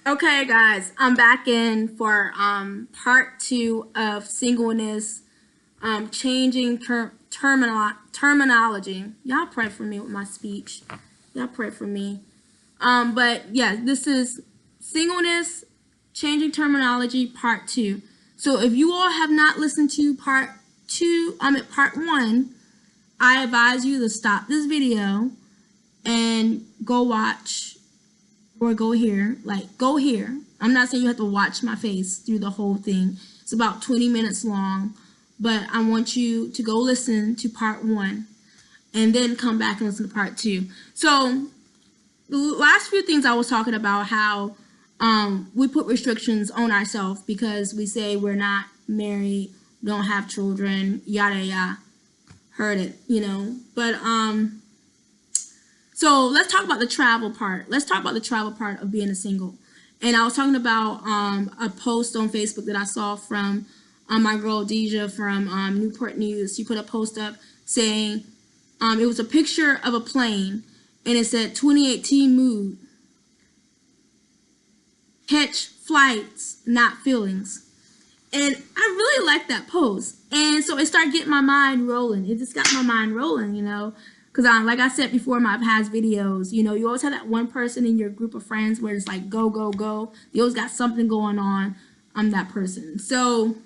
Okay, guys, I'm back in for part two of singleness, changing terminology. Y'all pray for me with my speech. Y'all pray for me. But yeah, this is singleness, changing terminology, part two. So if you all have not listened to part two, at part one, I advise you to stop this video and go watch or go here. Like, go here. I'm not saying you have to watch my face through the whole thing. It's about 20 minutes long, but I want you to go listen to part one and then come back and listen to part two. So the last few things I was talking about how we put restrictions on ourselves because we say we're not married, don't have children, yada yada. Heard it, But so let's talk about the travel part. Let's talk about the travel part of being a single. And I was talking about a post on Facebook that I saw from my girl Deja from Newport News. She put a post up saying it was a picture of a plane, and it said 2018 mood. Catch flights, not feelings. And I really liked that post. And so it started getting my mind rolling. It just got my mind rolling, Because like I said before in my past videos, you always have that one person in your group of friends where it's like, go, go, go. You always got something going on. I'm that person. So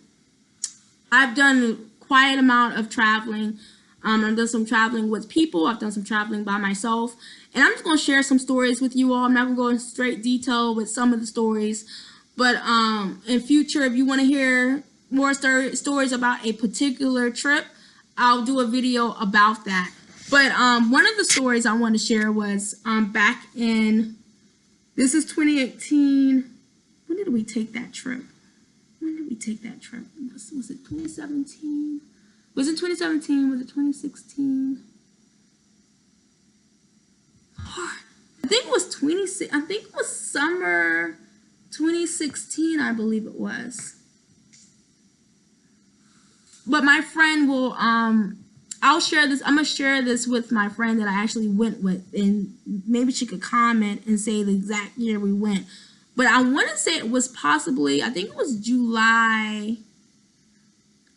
I've done quite an amount of traveling. I've done some traveling with people. I've done some traveling by myself. And I'm just going to share some stories with you all. I'm not going to go in straight detail with some of the stories. But in future, if you want to hear more stories about a particular trip, I'll do a video about that. But one of the stories I want to share was back in, this is 2018. When did we take that trip? Was it 2017? Was it 2017? Was it 2016? I think it was 2016. I think it was summer 2016, I believe it was. But my friend will, I'll share this. I'm going to share this with my friend that I actually went with, and maybe she could comment and say the exact year we went. But I want to say it was possibly, I think it was July,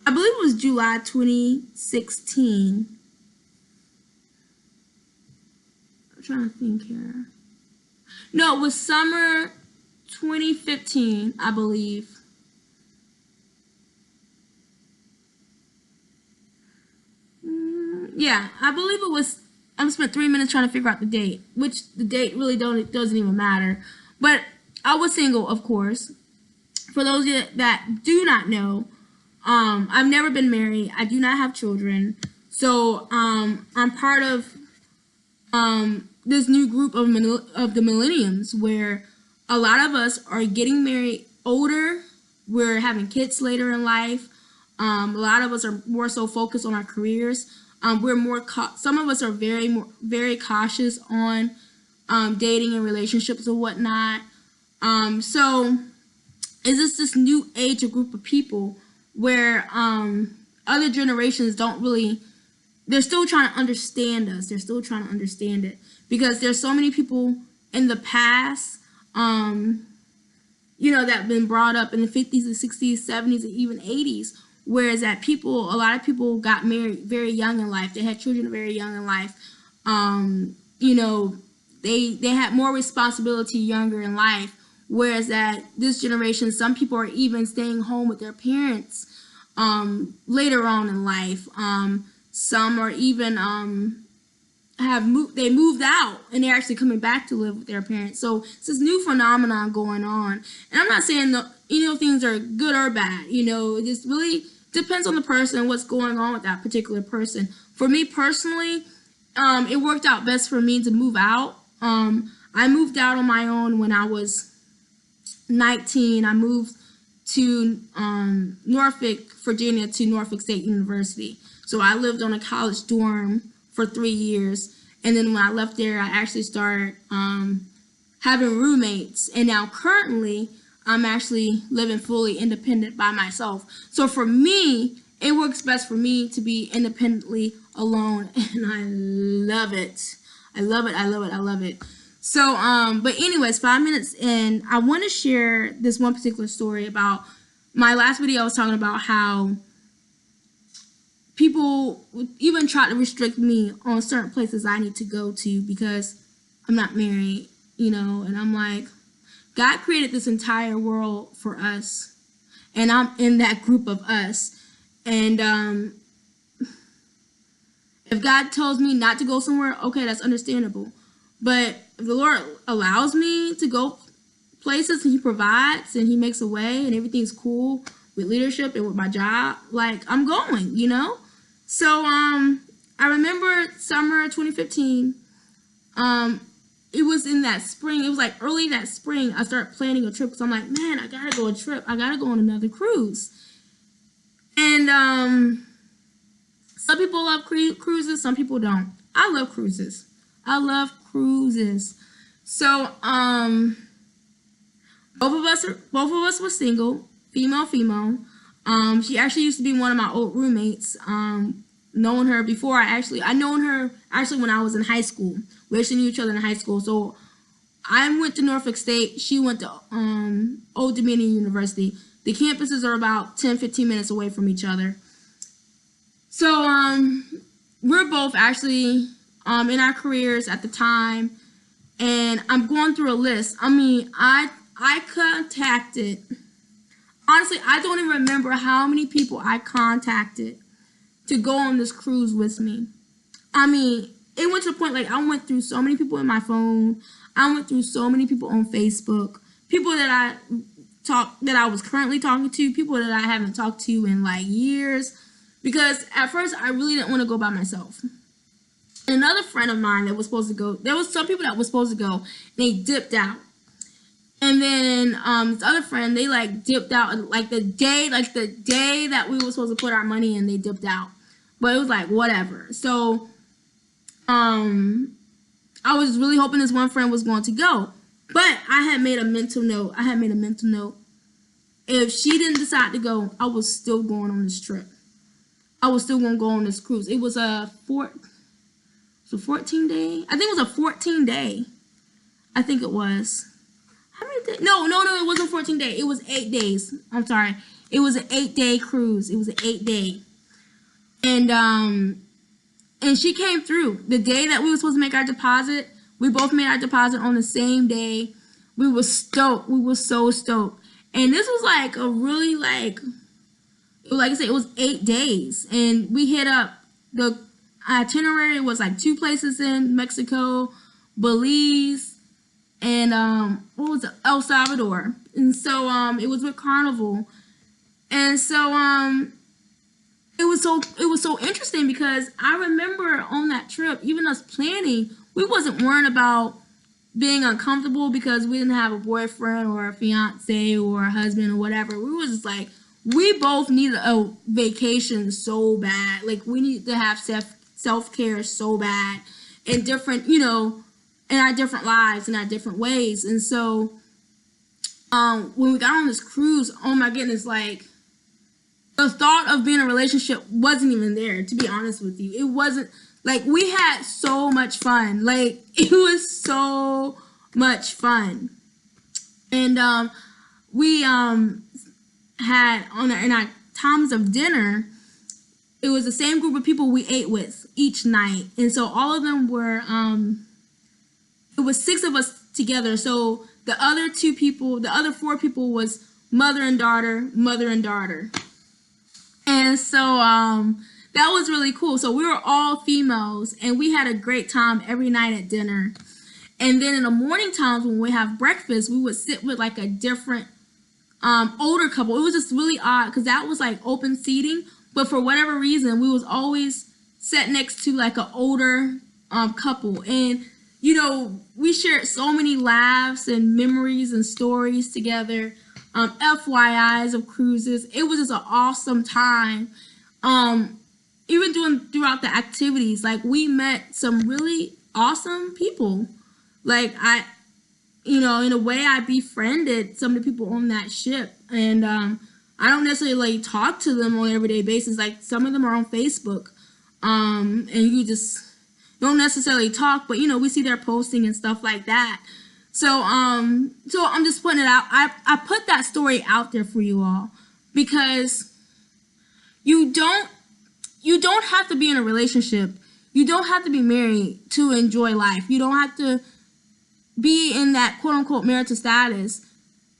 I believe it was July 2016. I'm trying to think here. No, it was summer 2015, I believe. Yeah, I believe it was. I spent 3 minutes trying to figure out the date, which the date really doesn't even matter. But I was single, of course. For those of you that do not know, I've never been married. I do not have children. So I'm part of this new group of the millenniums where a lot of us are getting married older. We're having kids later in life. A lot of us are more so focused on our careers. We're more. Some of us are very cautious on dating and relationships and whatnot. So is this new age of group of people where other generations don't really. They're still trying to understand us. They're still trying to understand it because there's so many people in the past, that have been brought up in the 50s and 60s, 70s, and even 80s. Whereas a lot of people got married very young in life. They had children very young in life. They had more responsibility younger in life. Whereas that this generation, some people are even staying home with their parents later on in life. Some are even they moved out and they're actually coming back to live with their parents. So it's this new phenomenon going on. And I'm not saying things are good or bad. It just really depends on the person and what's going on with that particular person. For me personally, it worked out best for me to move out. I moved out on my own when I was 19. I moved to Norfolk, Virginia, to Norfolk State University. So I lived on a college dorm for 3 years. And then when I left there, I actually started having roommates. And now currently, I'm actually living fully independent by myself. So for me, it works best for me to be independently alone. And I love it. I love it. I love it. I love it. So, but anyways, 5 minutes in, I want to share this one particular story about my last video. I was talking about how people would even try to restrict me on certain places I need to go to because I'm not married, and I'm like, God created this entire world for us, and I'm in that group of us. And if God tells me not to go somewhere, okay, that's understandable. But if the Lord allows me to go places and He provides and He makes a way and everything's cool with leadership and with my job, like, I'm going, So I remember summer 2015. It was in that spring. It was like early that spring. I started planning a trip because I'm like, man, I gotta go a trip. I gotta go on another cruise. And some people love cruises. Some people don't. I love cruises. I love cruises. So both of us were single, female. She actually used to be one of my old roommates. Known her before I known her when I was in high school. We actually knew each other in high school. So I went to Norfolk State. She went to Old Dominion University. The campuses are about 10-15 minutes away from each other. So we're both actually in our careers at the time, and I'm going through a list. I mean, I contacted, honestly, I don't even remember how many people I contacted to go on this cruise with me. I mean, it went to the point, like, I went through so many people in my phone. I went through so many people on Facebook, people that I was currently talking to, people that I haven't talked to in like years, because at first I really didn't want to go by myself. Another friend of mine that was supposed to go, there was some people that was supposed to go, they dipped out. And then this other friend, they like dipped out like the day that we were supposed to put our money in, they dipped out. But it was like whatever. So I was really hoping this one friend was going to go. But I had made a mental note. If she didn't decide to go, I was still going on this trip. I was still going to go on this cruise. It was a 14 day. I think it was a 14 day. I think it was. How many days? No, it wasn't 14 days. It was 8 days. I'm sorry. It was an 8-day cruise. It was an 8-day. And she came through. The day that we were supposed to make our deposit, we both made our deposit on the same day. We were stoked. We were so stoked. And this was like a really like I said, it was 8 days. And we hit up, the itinerary was like 2 places in Mexico, Belize, and what was it? El Salvador. And so it was with Carnival. And so it was so interesting because I remember on that trip, even us planning, we wasn't worrying about being uncomfortable because we didn't have a boyfriend or a fiance or a husband or whatever. We was just like, we both needed a vacation so bad. Like, we needed to have self-care so bad in different, in our different lives, in our different ways. And so when we got on this cruise, oh my goodness, like, the thought of being in a relationship wasn't even there, to be honest with you. It wasn't, like, we had so much fun. Like, it was so much fun. And we had in our times of dinner, it was the same group of people we ate with each night. And so all of them were, it was 6 of us together. So the other 4 people was mother and daughter. And so that was really cool. So we were all females, and we had a great time every night at dinner. And then in the morning times when we have breakfast, we would sit with like a different older couple. It was just really odd because that was like open seating, but for whatever reason, we was always sat next to like an older couple. And we shared so many laughs and memories and stories together. FYIs of cruises. It was just an awesome time. Even throughout the activities, like, we met some really awesome people. Like, in a way, I befriended some of the people on that ship. And I don't necessarily talk to them on an everyday basis. Like, some of them are on Facebook. And you just, don't necessarily talk, but we see their posting and stuff like that. So I'm just putting it out. I put that story out there for you all because you don't have to be in a relationship. You don't have to be married to enjoy life. You don't have to be in that quote unquote marital status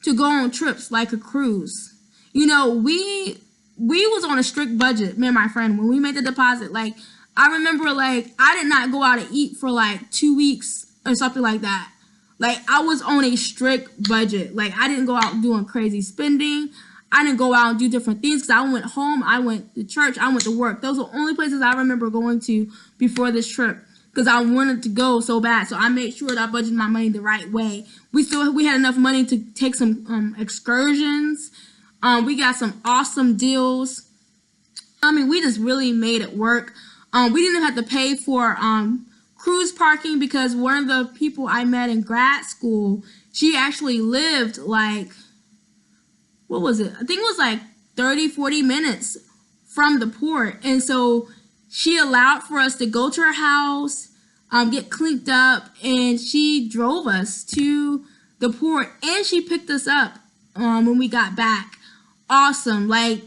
to go on trips like a cruise. We was on a strict budget, me and my friend, when we made the deposit. Like, I remember, like, I did not go out to eat for like 2 weeks or something like that. Like, I was on a strict budget. Like, I didn't go out doing crazy spending. I didn't go out and do different things because I went home, I went to church, I went to work. Those are the only places I remember going to before this trip because I wanted to go so bad. So I made sure that I budgeted my money the right way. We had enough money to take some excursions. We got some awesome deals. I mean, we just really made it work. We didn't have to pay for cruise parking because one of the people I met in grad school, she actually lived like, what was it? I think it was like 30-40 minutes from the port. And so she allowed for us to go to her house, get cleaned up, and she drove us to the port, and she picked us up when we got back. Awesome. Like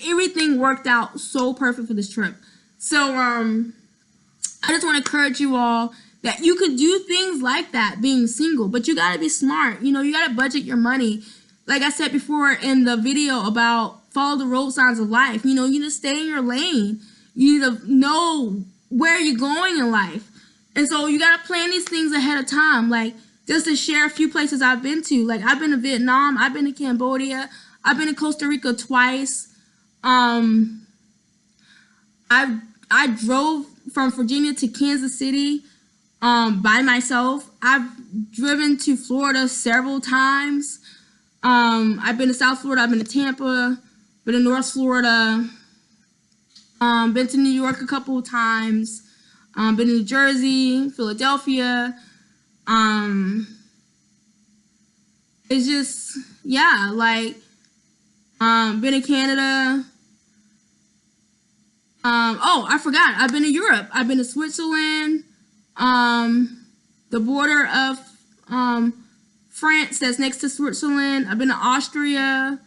everything worked out so perfect for this trip. So I just want to encourage you all that you could do things like that being single, but you got to be smart. You got to budget your money. Like I said before in the video about follow the road signs of life, you need to stay in your lane. You need to know where you're going in life. And so you got to plan these things ahead of time. Like, just to share a few places I've been to. Like, I've been to Vietnam. I've been to Cambodia. I've been to Costa Rica twice. I drove from Virginia to Kansas City by myself. I've driven to Florida several times. I've been to South Florida, I've been to Tampa, been to North Florida, been to New York a couple of times, been to New Jersey, Philadelphia. It's just, yeah, like, been to Canada. Oh, I forgot, I've been to Europe. I've been to Switzerland, the border of, France that's next to Switzerland. I've been to Austria.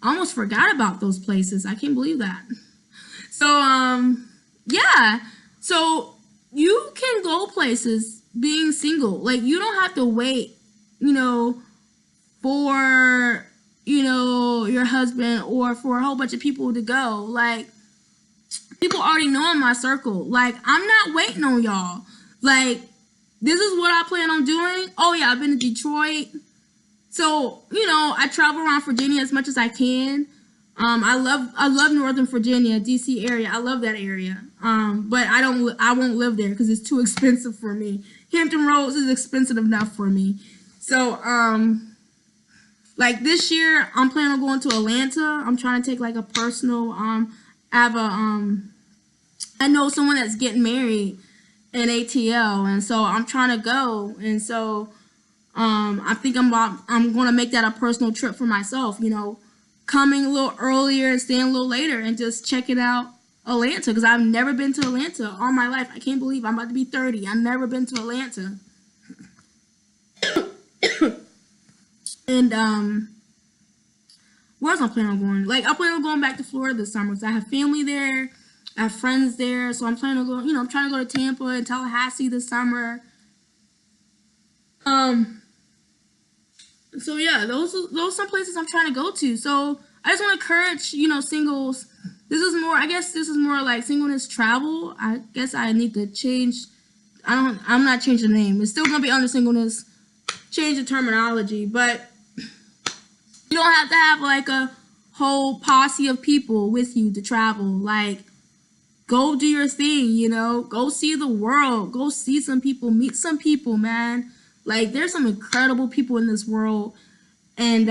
I almost forgot about those places. I can't believe that. So, yeah. So you can go places being single. Like, you don't have to wait, for, your husband or for a whole bunch of people to go. Like, people already know in my circle. Like, I'm not waiting on y'all. Like, this is what I plan on doing. Oh yeah, I've been to Detroit. So, I travel around Virginia as much as I can. I love Northern Virginia, DC area. I love that area. But I won't live there because it's too expensive for me. Hampton Roads is expensive enough for me. So, like this year, I'm planning on going to Atlanta. I'm trying to take like a personal, I know someone that's getting married in ATL, and so I'm trying to go, and so I think I'm going to make that a personal trip for myself, coming a little earlier and staying a little later and just checking out Atlanta because I've never been to Atlanta all my life. I can't believe I'm about to be 30. I've never been to Atlanta. And where else I'm planning on going? Like, I plan on going back to Florida this summer because I have family there. I have friends there, so I'm planning to go, I'm trying to go to Tampa and Tallahassee this summer. So yeah, those are some places I'm trying to go to. So I just want to encourage, singles. I guess this is more like Singleness Travel. I guess I need to change. I'm not changing the name. It's still going to be under Singleness. Change the terminology, but you don't have to have like a whole posse of people with you to travel. Like, go do your thing, go see the world, go see some people, meet some people, man. Like, there's some incredible people in this world, and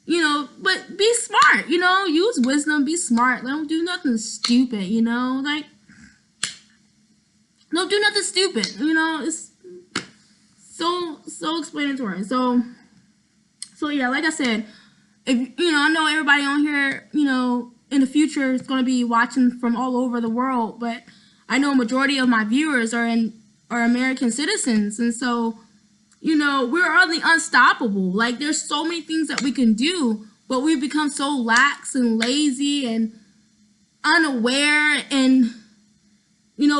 but be smart, use wisdom, be smart. Don't do nothing stupid, like, don't do nothing stupid, it's so explanatory. So yeah, like I said, if I know everybody on here, in the future is going to be watching from all over the world, but I know a majority of my viewers are American citizens, and so we're hardly unstoppable. Like, there's so many things that we can do, but we've become so lax and lazy and unaware, and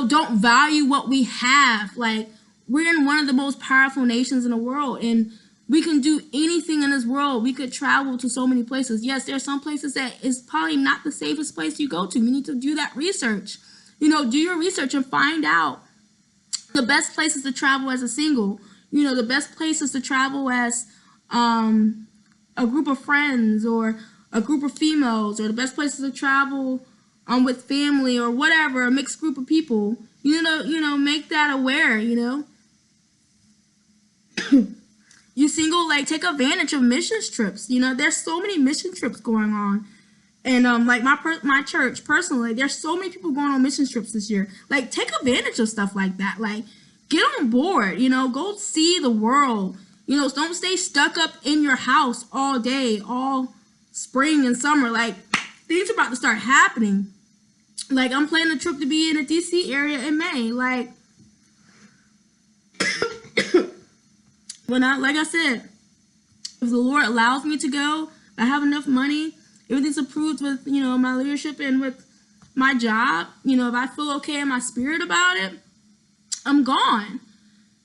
don't value what we have. Like, we're in one of the most powerful nations in the world, and we can do anything in this world. We could travel to so many places. Yes, there are some places that is probably not the safest place you go to. You need to do that research. Do your research and find out the best places to travel as a single. The best places to travel as a group of friends or a group of females, or the best places to travel with family or whatever, a mixed group of people. Make that aware. You single, like, take advantage of missions trips. There's so many mission trips going on. And like my church personally, there's so many people going on mission trips this year. Like, take advantage of stuff like that. Like, get on board. Go see the world. Don't stay stuck up in your house all day, all spring and summer. Like, things are about to start happening. Like, I'm planning a trip to be in the DC area in May. Like, like I said, if the Lord allows me to go, if I have enough money, everything's approved with, my leadership and with my job, if I feel okay in my spirit about it, I'm gone.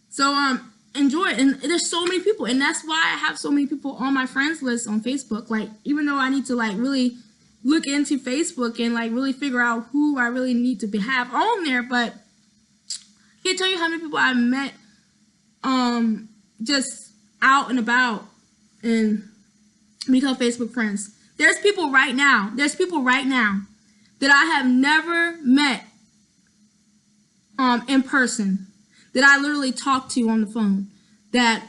So, enjoy it. And there's so many people, and that's why I have so many people on my friends list on Facebook. Like, even though I need to, like, really look into Facebook and, like, really figure out who I really need to have on there, but I can't tell you how many people I met just out and about and become Facebook friends. There's people right now that I have never met in person, that I literally talk to on the phone, that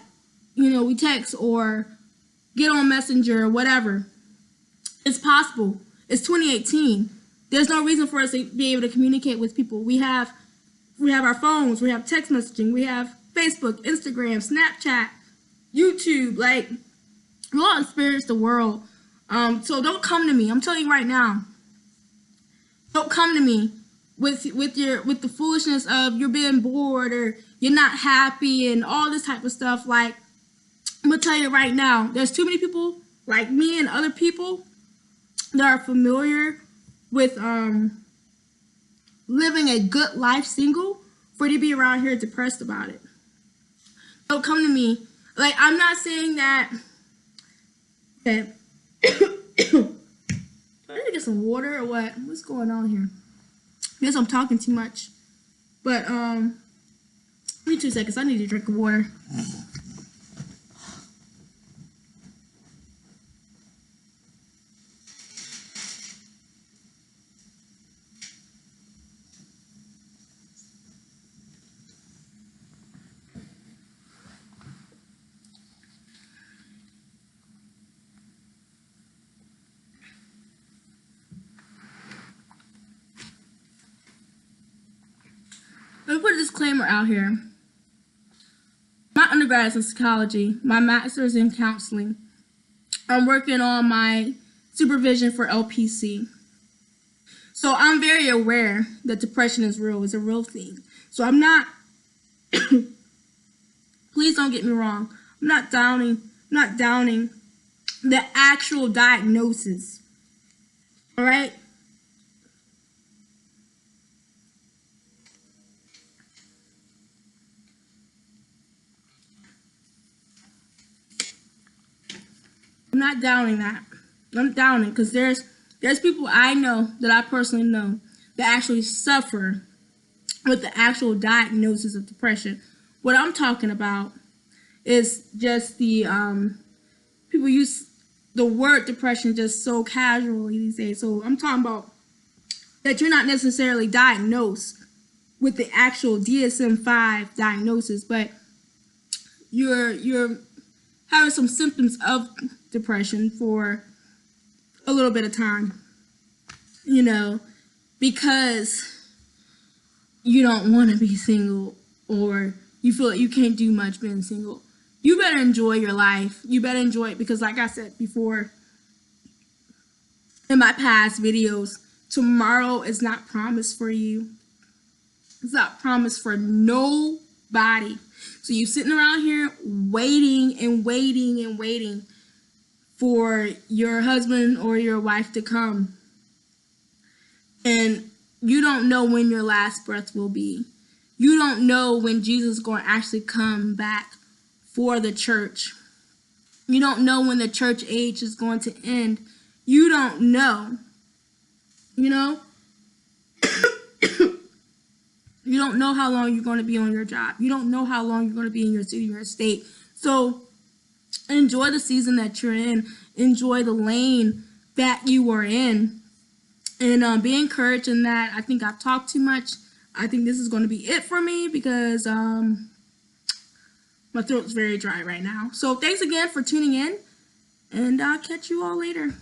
we text or get on Messenger or whatever. It's possible. It's 2018. There's no reason for us to be able to communicate with people. We have our phones, we have text messaging, we have Facebook, Instagram, Snapchat, YouTube. Like, we'll experience the world. So don't come to me. I'm telling you right now. Don't come to me with the foolishness of you're being bored or you're not happy and all this type of stuff. Like, I'm gonna tell you right now, there's too many people like me and other people that are familiar with living a good life single for you to be around here depressed about it. Don't come to me. Like, I'm not saying that. Okay. Do I need to get some water or what? What's going on here? I guess I'm talking too much. But, give me 2 seconds. I need to drink water. Let me put a disclaimer out here. My undergrad is in psychology. My master's in counseling. I'm working on my supervision for LPC. So I'm very aware that depression is real. It's a real thing. So I'm not, please don't get me wrong. I'm not downing the actual diagnosis. All right? I'm not downing that. I'm downing because there's people I know that I personally know that actually suffer with the actual diagnosis of depression. What I'm talking about is just the people use the word depression just so casually these days. So I'm talking about that you're not necessarily diagnosed with the actual DSM-5 diagnosis, but you're having some symptoms of depression for a little bit of time, because you don't want to be single or you feel like you can't do much being single. You better enjoy your life. You better enjoy it because, like I said before in my past videos, tomorrow is not promised for you. It's not promised for nobody. So you sitting around here waiting and waiting and waiting for your husband or your wife to come. And you don't know when your last breath will be. You don't know when Jesus is going to actually come back for the church. You don't know when the church age is going to end. You don't know. You know? You don't know how long you're going to be on your job. You don't know how long you're going to be in your city, your state. So enjoy the season that you're in. Enjoy the lane that you are in. And be encouraged in that. I think I've talked too much. I think this is going to be it for me because my throat's very dry right now. So thanks again for tuning in. And I'll catch you all later.